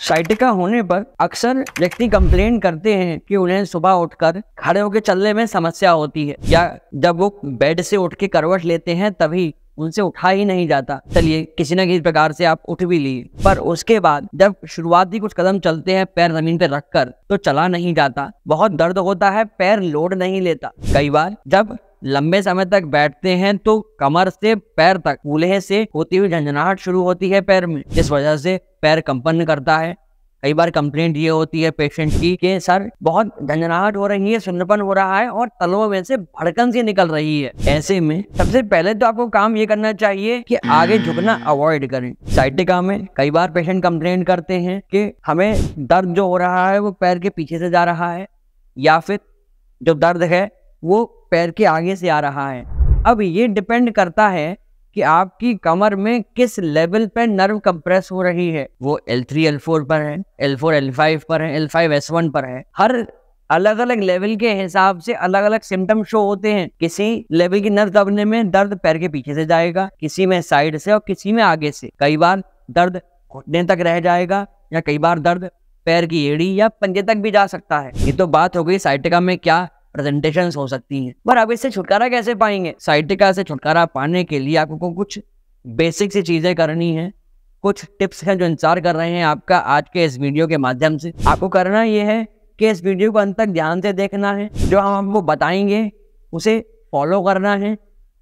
Sciatica होने पर अक्सर व्यक्ति कंप्लेन करते हैं कि उन्हें सुबह उठकर खड़े होकर चलने में समस्या होती है, या जब वो बेड से उठ के करवट लेते हैं तभी उनसे उठा ही नहीं जाता। चलिए किसी न किसी प्रकार से आप उठ भी लिए, पर उसके बाद जब शुरुआती कुछ कदम चलते हैं पैर जमीन पे रखकर तो चला नहीं जाता, बहुत दर्द होता है, पैर लोड नहीं लेता। कई बार जब लंबे समय तक बैठते हैं तो कमर से पैर तक कूल्हे से होती हुई झंझनाहट शुरू होती है पैर में, जिस वजह से पैर कंपन करता है। कई बार कंप्लेंट ये होती है पेशेंट की कि सर बहुत झंझनाहट हो रही है, सुन्नपन हो रहा है और तलवों में से भड़कन सी निकल रही है। ऐसे में सबसे पहले तो आपको काम ये करना चाहिए कि आगे झुकना अवॉइड करें। साइटिका में कई बार पेशेंट कंप्लेंट करते हैं कि हमें दर्द जो हो रहा है वो पैर के पीछे से जा रहा है, या फिर जो दर्द है वो पैर के आगे से आ रहा है। अब ये डिपेंड करता है कि आपकी कमर में किस लेवल पर नर्व कंप्रेस हो रही है। वो L3 L4 पर है, L4 L5 पर है, L5 S1 पर है। हर अलग अलग लेवल के हिसाब से अलग अलग सिम्टम शो होते हैं। किसी लेवल की नर्व दबने में दर्द पैर के पीछे से जाएगा, किसी में साइड से और किसी में आगे से। कई बार दर्द घुटने तक रह जाएगा, या कई बार दर्द पैर की एड़ी या पंजे तक भी जा सकता है। ये तो बात हो गई साइटिका में क्या प्रेजेंटेशंस हो सकती हैं। पर अब इससे छुटकारा कैसे पाएंगे? साइटिका से छुटकारा पाने के लिए आपको कुछ बेसिक सी चीजें करनी है। कुछ टिप्स हैं जो इंतजार कर रहे हैं आपका आज के इस वीडियो के माध्यम से। आपको करना यह है कि इस वीडियो को अंत तक ध्यान से देखना है। जो हम आपको बताएंगे उसे फॉलो करना है।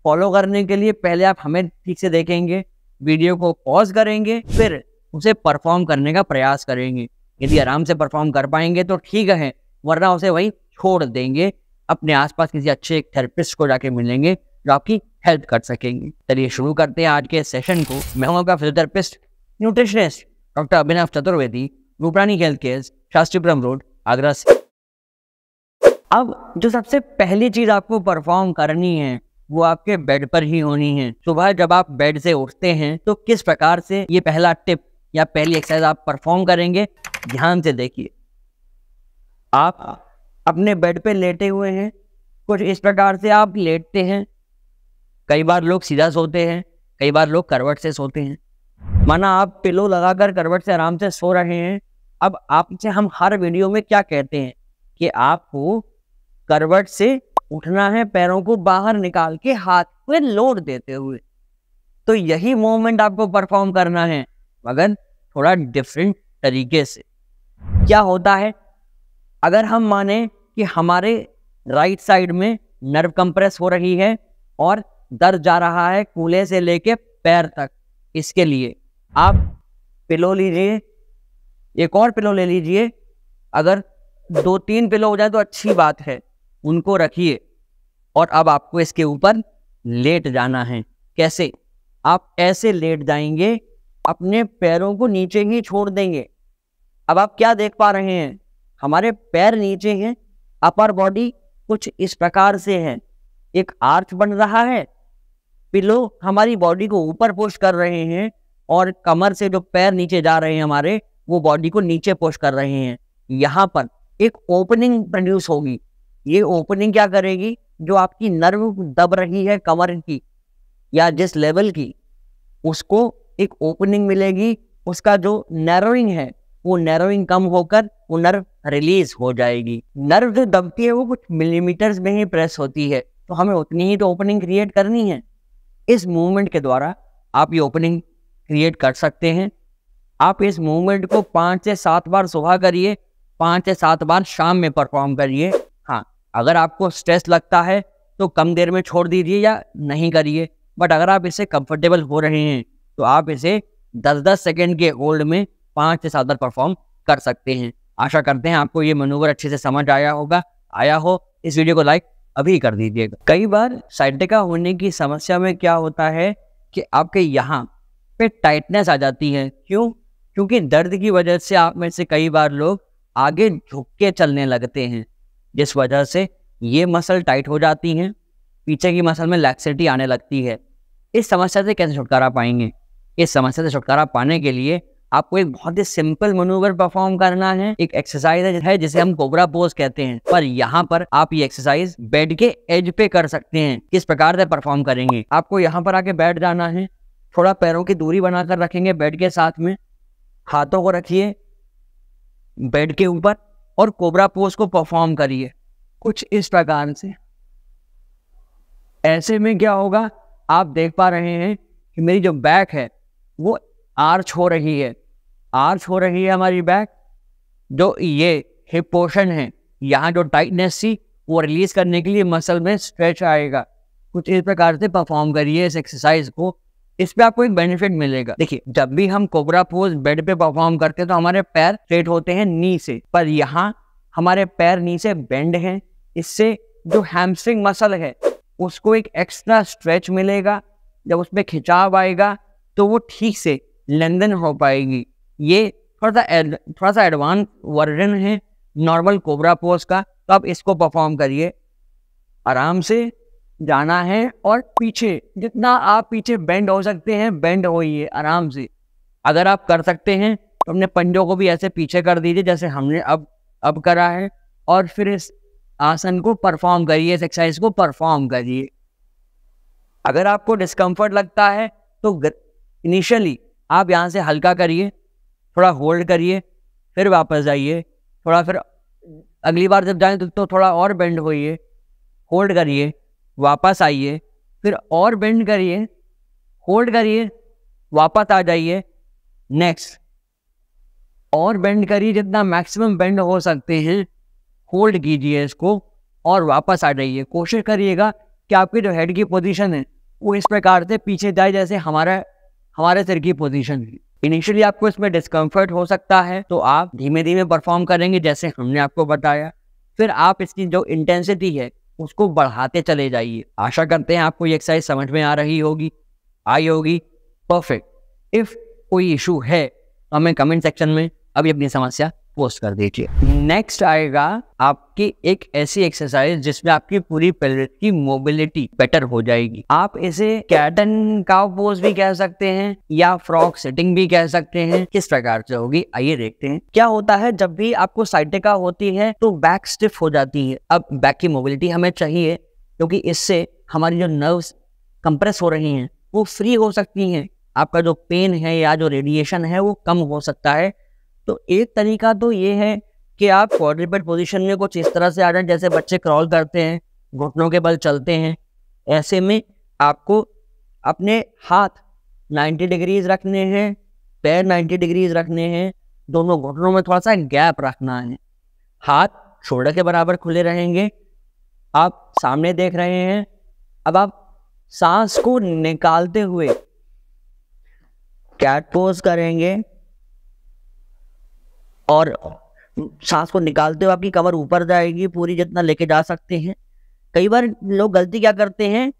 फॉलो करने के लिए पहले आप हमें ठीक से देखेंगे, वीडियो को पॉज करेंगे, फिर उसे परफॉर्म करने का प्रयास करेंगे। यदि आराम से परफॉर्म कर पाएंगे तो ठीक है, वरना उसे वहीं छोड़ देंगे। अपने आसपास किसी अच्छे थेरेपिस्ट को जाके मिलेंगे जो आपकी हेल्प कर सकेंगे। चलिए शुरू करते हैं आज के सेशन को। मैं हूं आपका physiotherapist nutritionist doctor Abhinav Chaturvedi, Ruprani health care, Shastripuram road, Agra से। अब जो सबसे पहली चीज आपको परफॉर्म करनी है वो आपके बेड पर ही होनी है। सुबह जब आप बेड से उठते हैं तो किस प्रकार से ये पहला टिप या पहली एक्सरसाइज आप परफॉर्म करेंगे, ध्यान से देखिए। आप अपने बेड पे लेटे हुए हैं, कुछ इस प्रकार से आप लेटते हैं। कई बार लोग सीधा सोते हैं, कई बार लोग करवट से सोते हैं। माना आप पिलो लगाकर करवट से आराम से सो रहे हैं। अब आपसे हम हर वीडियो में क्या कहते हैं कि आपको करवट से उठना है, पैरों को बाहर निकाल के हाथ में लोड देते हुए। तो यही मूवमेंट आपको परफॉर्म करना है, मगर थोड़ा डिफरेंट तरीके से। क्या होता है, अगर हम माने कि हमारे राइट साइड में नर्व कंप्रेस हो रही है और दर्द जा रहा है कूल्हे से लेके पैर तक, इसके लिए आप पिलो लीजिए, एक और पिलो ले लीजिए। अगर 2-3 पिलो हो जाए तो अच्छी बात है, उनको रखिए और अब आपको इसके ऊपर लेट जाना है। कैसे? आप ऐसे लेट जाएंगे, अपने पैरों को नीचे ही छोड़ देंगे। अब आप क्या देख पा रहे हैं, हमारे पैर नीचे हैं, अपर बॉडी कुछ इस प्रकार से है, एक आर्च बन रहा है, पिलो हमारी बॉडी को ऊपर पुश कर रहे हैं और कमर से जो पैर नीचे जा रहे हैं हमारे, वो बॉडी को नीचे पुश कर रहे हैं। यहाँ पर एक ओपनिंग प्रोड्यूस होगी। ये ओपनिंग क्या करेगी, जो आपकी नर्व दब रही है कमर की या जिस लेवल की, उसको एक ओपनिंग मिलेगी। उसका जो नैरोइंग है वो नैरोइंग कम होकर वो नर्व रिलीज हो जाएगी। नर्व जो दबती है वो कुछ मिलीमीटर्स में ही प्रेस होती है, तो हमें उतनी ही तो ओपनिंग क्रिएट करनी है। इस मूवमेंट के द्वारा आप ये ओपनिंग क्रिएट कर सकते हैं। आप इस मूवमेंट को 5 से 7 बार सुबह करिए, 5 से 7 बार शाम में परफॉर्म करिए। हाँ, अगर आपको स्ट्रेस लगता है तो कम देर में छोड़ दीजिए या नहीं करिए, बट अगर आप इससे कंफर्टेबल हो रहे हैं तो आप इसे 10-10 सेकेंड के होल्ड में 5 से 7 बार परफॉर्म कर सकते हैं। आशा करते हैं आपको ये मनोवर अच्छे से समझ आया होगा। आया हो, इस वीडियो को लाइक अभी कर दीजिएगा। कई बार साइटिका होने की समस्या में क्या होता है कि आपके यहाँ पे टाइटनेस आ जाती है। क्यों? क्योंकि दर्द की वजह से आप में से कई बार लोग आगे झुक के चलने लगते हैं, जिस वजह से ये मसल टाइट हो जाती हैं, पीछे की मसल में लैक्सिटी आने लगती है। इस समस्या से कैसे छुटकारा पाएंगे? इस समस्या से छुटकारा पाने के लिए आपको एक बहुत ही सिंपल मैनूवर परफॉर्म करना है। एक एक्सरसाइज है जिसे हम कोबरा पोज कहते हैं, पर यहाँ पर आप ये एक्सरसाइज बेड के एज पे कर सकते हैं। किस प्रकार से परफॉर्म करेंगे? आपको यहाँ पर आके बैठ जाना है, थोड़ा पैरों की दूरी बनाकर रखेंगे बेड के साथ में, हाथों को रखिए, बेड के ऊपर और कोबरा पोज को परफॉर्म करिए कुछ इस प्रकार से। ऐसे में क्या होगा, आप देख पा रहे हैं कि मेरी जो बैक है वो आर्च हो रही है, आर्च हो रही है हमारी बैक। जो ये हिप पोर्शन है, यहाँ जो टाइटनेस थी वो रिलीज करने के लिए मसल में स्ट्रेच आएगा। कुछ इस प्रकार से परफॉर्म करिए इस एक्सरसाइज को, इस पे आपको एक बेनिफिट मिलेगा। देखिए, जब भी हम कोबरा पोज बेड पे परफॉर्म करते हैं तो हमारे पैर स्ट्रेट होते हैं नी से, पर यहाँ हमारे पैर नी से बेंड हैं। इससे जो हैमस्ट्रिंग मसल है उसको एक एक्स्ट्रा स्ट्रेच मिलेगा। जब उसमें खिंचाव आएगा तो वो ठीक से लेंथन हो पाएगी। ये थोड़ा सा एडवांस वर्जन है नॉर्मल कोबरा पोज का। तो आप इसको परफॉर्म करिए, आराम से जाना है और पीछे जितना आप पीछे बेंड हो सकते हैं बेंड होइए आराम से। अगर आप कर सकते हैं तो अपने पंजों को भी ऐसे पीछे कर दीजिए जैसे हमने अब करा है, और फिर इस आसन को परफॉर्म करिए, इस एक्सरसाइज को परफॉर्म करिए। अगर आपको डिस्कम्फर्ट लगता है तो इनिशियली आप यहाँ से हल्का करिए, थोड़ा होल्ड करिए, फिर वापस जाइए, थोड़ा फिर अगली बार जब जाएं तो थोड़ा और बेंड होइए, होल्ड करिए, वापस आइए, फिर और बेंड करिए, होल्ड करिए, वापस आ जाइए, नेक्स्ट और बेंड करिए, जितना मैक्सिमम बेंड हो सकते हैं होल्ड कीजिए इसको और वापस आ जाइए। कोशिश करिएगा कि आपकी जो हेड की पोजीशन है वो इस प्रकार से पीछे जाए जैसे हमारे सिर की पोजीशन है। इनिशियली आपको इसमें डिस्कम्फर्ट हो सकता है तो आप धीमे धीमे परफॉर्म करेंगे जैसे हमने आपको बताया, फिर आप इसकी जो इंटेंसिटी है उसको बढ़ाते चले जाइए। आशा करते हैं आपको ये एक्सरसाइज समझ में आ रही होगी, आई होगी। परफेक्ट। इफ कोई इशू है तो हमें कमेंट सेक्शन में अभी अपनी समस्या पोस्ट कर दीजिए। नेक्स्ट आएगा आपकी एक ऐसी एक्सरसाइज जिसमें आपकी पूरी पेल्विस की मोबिलिटी बेटर हो जाएगी। आप इसे कैट एंड काउ पोज भी कह सकते हैं या फ्रॉग सिटिंग भी कह सकते हैं। किस प्रकार से होगी आइए देखते हैं। क्या होता है, जब भी आपको साइटिका होती है तो बैक स्टिफ हो जाती है। अब बैक की मोबिलिटी हमें चाहिए क्योंकि इससे हमारी जो नर्व्स कंप्रेस हो रही हैं वो फ्री हो सकती हैं। आपका जो पेन है या जो रेडिएशन है वो कम हो सकता है। तो एक तरीका तो ये है कि आप क्वाड्रुपेड पोजीशन में कुछ इस तरह से आ जाए जैसे बच्चे क्रॉल करते हैं, घुटनों के बल चलते हैं। ऐसे में आपको अपने हाथ 90 डिग्रीज रखने हैं, पैर 90 डिग्रीज रखने हैं, दोनों घुटनों में थोड़ा सा गैप रखना है। हाथ शोल्डर के बराबर खुले रहेंगे, आप सामने देख रहे हैं। अब आप सांस को निकालते हुए कैट पोज करेंगे और सांस को निकालते हुए आपकी कमर ऊपर जाएगी पूरी, जितना लेके जा सकते हैं। कई बार लोग गलती क्या करते हैं,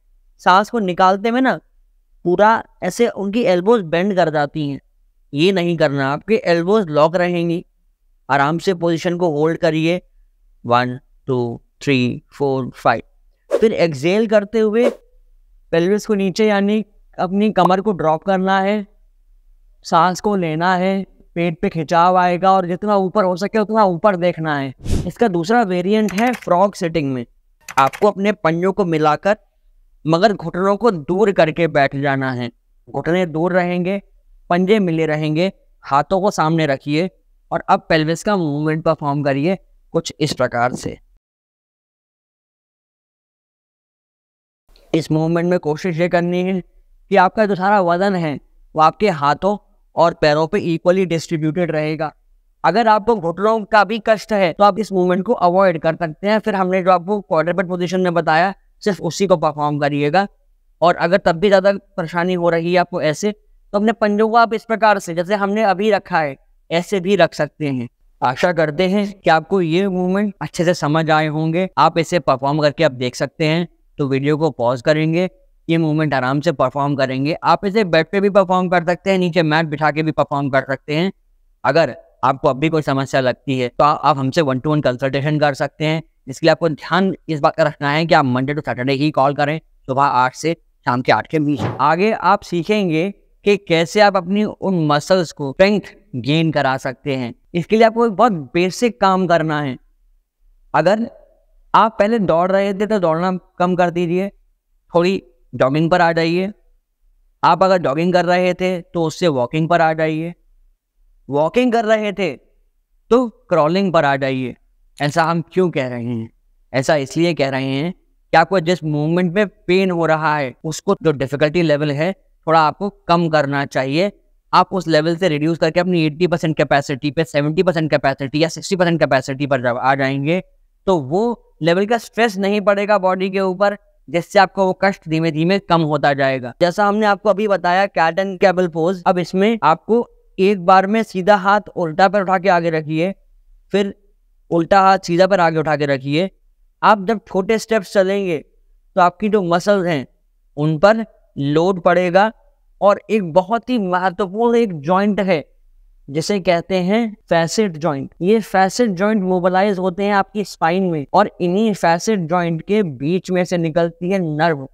सांस को निकालते में ना पूरा ऐसे उनकी एल्बोज बेंड कर जाती हैं। ये नहीं करना, आपके एल्बोज लॉक रहेंगी। आराम से पोजीशन को होल्ड करिए, 1 2 3 4 5। फिर एक्सहेल करते हुए पेल्विस को नीचे यानी अपनी कमर को ड्रॉप करना है, सांस को लेना है, पेट पे खिंचाव आएगा और जितना ऊपर हो सके उतना ऊपर देखना है। इसका दूसरा वेरिएंट है फ्रॉग सिटिंग में। आपको अपने पंजों को मिलाकर मगर घुटनों को दूर करके बैठ जाना है। घुटने दूर रहेंगे, पंजे मिले रहेंगे, हाथों को सामने रखिए और अब पेल्विस का मूवमेंट परफॉर्म करिए कुछ इस प्रकार से। इस मूवमेंट में कोशिश ये करनी है कि आपका जो सारा वजन है वो आपके हाथों और पैरों पे इक्वली डिस्ट्रीब्यूटेड रहेगा। अगर आपको घुटनों का भी कष्ट है तो आप इस मूवमेंट को अवॉइड कर सकते हैं। फिर हमने जो आपको क्वाड्रुपेड पोजीशन में बताया सिर्फ उसी को परफॉर्म करिएगा। और अगर तब भी ज़्यादा परेशानी हो रही है आपको ऐसे, तो अपने पंजों को आप इस प्रकार से जैसे हमने अभी रखा है ऐसे भी रख सकते हैं। आशा करते हैं कि आपको ये मूवमेंट अच्छे से समझ आए होंगे। आप इसे परफॉर्म करके आप देख सकते हैं। तो वीडियो को पॉज करेंगे, ये मूवमेंट आराम से परफॉर्म करेंगे। आप इसे बेड पे भी परफॉर्म कर सकते हैं, नीचे मैट बिठा के भी परफॉर्म कर सकते हैं। अगर आपको अब भी कोई समस्या लगती है तो आप हमसे 1-to-1 कंसल्टेशन कर सकते हैं। इसके लिए आपको ध्यान इस बात का रखना है कि आप मंडे टू सैटरडे ही कॉल करें, सुबह 8 से शाम के 8 के बीच। आगे आप सीखेंगे कि कैसे आप अपनी उन मसल्स को स्ट्रेंथ गेन करा सकते हैं। इसके लिए आपको एक बहुत बेसिक काम करना है। अगर आप पहले दौड़ रहे थे तो दौड़ना कम कर दीजिए, थोड़ी जॉगिंग पर आ जाइए। आप अगर जॉगिंग कर रहे थे तो उससे वॉकिंग पर आ जाइए। वॉकिंग कर रहे थे तो क्रॉलिंग पर आ जाइए। ऐसा हम क्यों कह रहे हैं? ऐसा इसलिए कह रहे हैं कि आपको जिस मूवमेंट में पेन हो रहा है उसको, जो डिफिकल्टी लेवल है, थोड़ा आपको कम करना चाहिए। आप उस लेवल से रिड्यूस करके अपनी 80% कैपेसिटी पे 70% कैपेसिटी या 60% कैपेसिटी पर जब आ जाएंगे तो वो लेवल का स्ट्रेस नहीं पड़ेगा बॉडी के ऊपर, जिससे आपको वो कष्ट धीमे धीमे कम होता जाएगा। जैसा हमने आपको अभी बताया कैट एंड कैबल पोज, अब इसमें आपको एक बार में सीधा हाथ उल्टा पर उठा के आगे रखिए, फिर उल्टा हाथ सीधा पर आगे उठा के रखिए। आप जब छोटे स्टेप्स चलेंगे तो आपकी जो मसल्स हैं उन पर लोड पड़ेगा, और एक बहुत ही महत्वपूर्ण एक जॉइंट है जिसे कहते हैं फैसेट जॉइंट। ये फैसेट जॉइंट मोबिलाइज होते हैं आपकी स्पाइन में, और इन्हीं फैसेट जॉइंट के बीच में से निकलती है नर्व।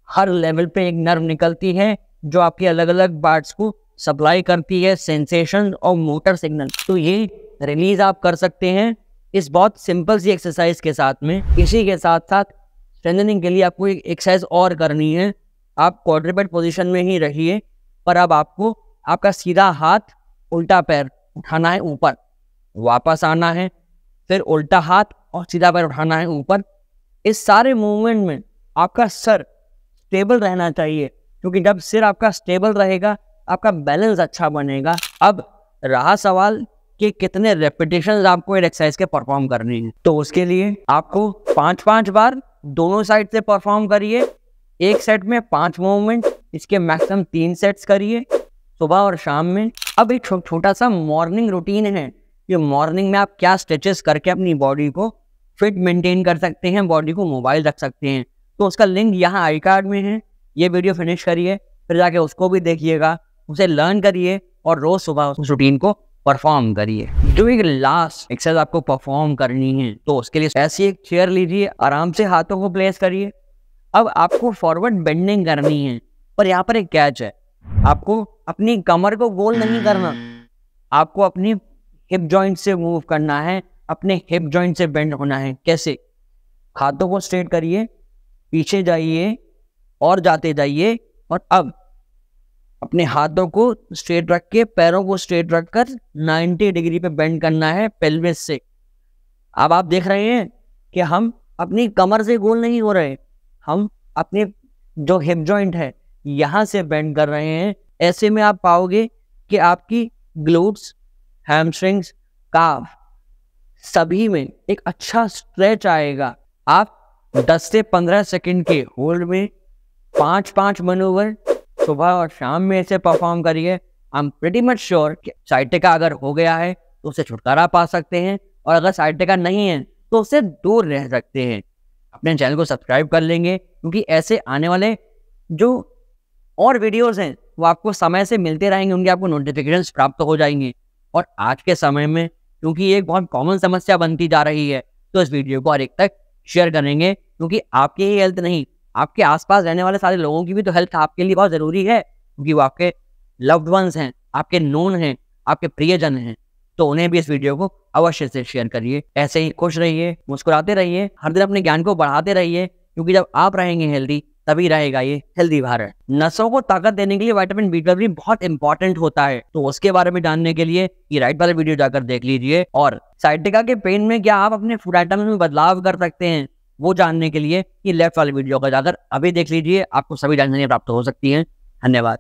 हर लेवल पे एक नर्व निकलती है जो आपके अलग अलग पार्ट्स को सप्लाई करती है सेंसेशन और मोटर सिग्नल। तो ये रिलीज आप कर सकते हैं इस बहुत सिंपल सी एक्सरसाइज के साथ में। इसी के साथ साथ स्ट्रेंथनिंग के लिए आपको एक एक्सरसाइज और करनी है। आप क्वाड्रुपेड पोजीशन में ही रहिए, पर अब आपको आपका सीधा हाथ उल्टा पैर उठाना है ऊपर, वापस आना है, फिर उल्टा हाथ और सीधा पैर उठाना है ऊपर। इस सारे मूवमेंट में आपका सर स्टेबल रहना चाहिए, क्योंकि जब सिर आपका स्टेबल रहेगा आपका बैलेंस अच्छा बनेगा। अब रहा सवाल कि कितने रेपिटेशंस आपको एक एक्सरसाइज के परफॉर्म करनी है, तो उसके लिए आपको 5-5 बार दोनों साइड से परफॉर्म करिए। एक सेट में 5 मूवमेंट, इसके मैक्सिमम 3 सेट्स करिए सुबह और शाम में। अब एक छोटा सा मॉर्निंग रूटीन है। ये मॉर्निंग में आप क्या स्ट्रेचेस करके अपनी बॉडी को फिट मेंटेन कर सकते हैं, बॉडी को मोबाइल रख सकते हैं, तो उसका लिंक यहाँ आई कार्ड में है। ये वीडियो फिनिश करिए, फिर जाके उसको भी देखिएगा, उसे लर्न करिए और रोज सुबह उस रूटीन को परफॉर्म करिए। जो एक लास्ट एक्सरसाइज आपको परफॉर्म करनी है, तो उसके लिए ऐसी एक चेयर लीजिए, आराम से हाथों को प्लेस करिए। अब आपको फॉरवर्ड बेंडिंग करनी है, पर यहाँ पर एक कैच है। आपको अपनी कमर को गोल नहीं करना, आपको अपनी हिप जॉइंट से मूव करना है, अपने हिप जॉइंट से बेंड होना है। कैसे? हाथों को स्ट्रेट करिए, पीछे जाइए और जाते जाइए, और अब अपने हाथों को स्ट्रेट रख के पैरों को स्ट्रेट रखकर 90 डिग्री पे बेंड करना है पेल्विस से। अब आप देख रहे हैं कि हम अपनी कमर से गोल नहीं हो रहे, हम अपने जो हिप जॉइंट है यहाँ से बेंड कर रहे हैं। ऐसे में आप पाओगे कि आपकी ग्लूट्स, हैमस्ट्रिंग्स, काफ सभी में एक अच्छा स्ट्रेच आएगा। आप 10 से 15 सेकंड के होल्ड में 5-5 मनोवर सुबह और शाम में इसे परफॉर्म करिए। I am pretty much sure कि साइटिका अगर हो गया है तो उससे छुटकारा पा सकते हैं, और अगर साइटिका नहीं है तो उससे दूर रह सकते हैं। अपने चैनल को सब्सक्राइब कर लेंगे, क्योंकि ऐसे आने वाले जो और वीडियोस हैं वो आपको समय से मिलते रहेंगे, उनके आपको नोटिफिकेशंस प्राप्त हो जाएंगे। और आज के समय में क्योंकि ये एक बहुत कॉमन समस्या बनती जा रही है, तो इस वीडियो को हर एक तक शेयर करेंगे, क्योंकि आपकी ही हेल्थ नहीं, आपके आसपास रहने वाले सारे लोगों की भी तो हेल्थ आपके लिए बहुत ज़रूरी है, क्योंकि वो आपके लव्ड वंस हैं, आपके नोन हैं, आपके प्रियजन हैं। तो उन्हें भी इस वीडियो को अवश्य से शेयर करिए। ऐसे ही खुश रहिए, मुस्कुराते रहिए, हर दिन अपने ज्ञान को बढ़ाते रहिए, क्योंकि जब आप रहेंगे हेल्दी तभी रहेगा ये हेल्दी भारत। नसों को ताकत देने के लिए विटामिन B12 भी बहुत इंपॉर्टेंट होता है, तो उसके बारे में जानने के लिए ये राइट वाले वीडियो जाकर देख लीजिए। और साइटिका के पेन में क्या आप अपने फूड आइटम्स में बदलाव कर सकते हैं, वो जानने के लिए ये लेफ्ट वाले वीडियो का जाकर अभी देख लीजिए, आपको सभी जानकारियां प्राप्त हो सकती हैं। धन्यवाद।